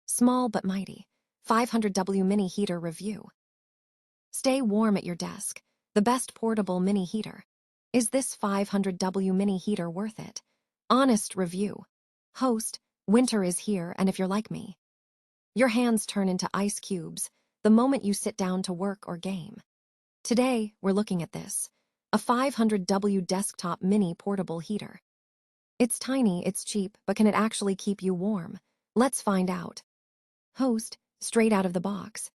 Small but mighty. 500W mini heater review. Stay warm at your desk. The best portable mini heater. Is this 500W mini heater worth it? Honest review. Host, winter is here, and if you're like me, your hands turn into ice cubes the moment you sit down to work or game. Today, we're looking at this. A 500W desktop mini portable heater. It's tiny, it's cheap, but can it actually keep you warm? Let's find out. Host, straight out of the box.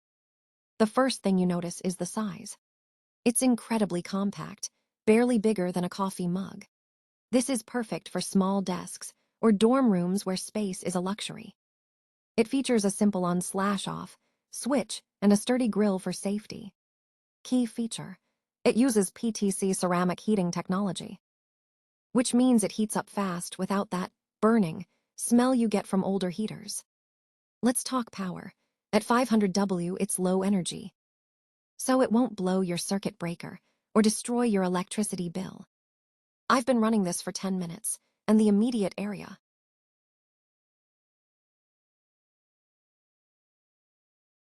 The first thing you notice is the size. It's incredibly compact, barely bigger than a coffee mug. This is perfect for small desks or dorm rooms where space is a luxury. It features a simple on/off switch and a sturdy grill for safety. Key feature: it uses PTC-Ceramic heating technology, which means it heats up fast without that burning smell you get from older heaters. Let's talk power. At 500W, it's low energy, so it won't blow your circuit breaker or destroy your electricity bill. I've been running this for 10 minutes, and the immediate area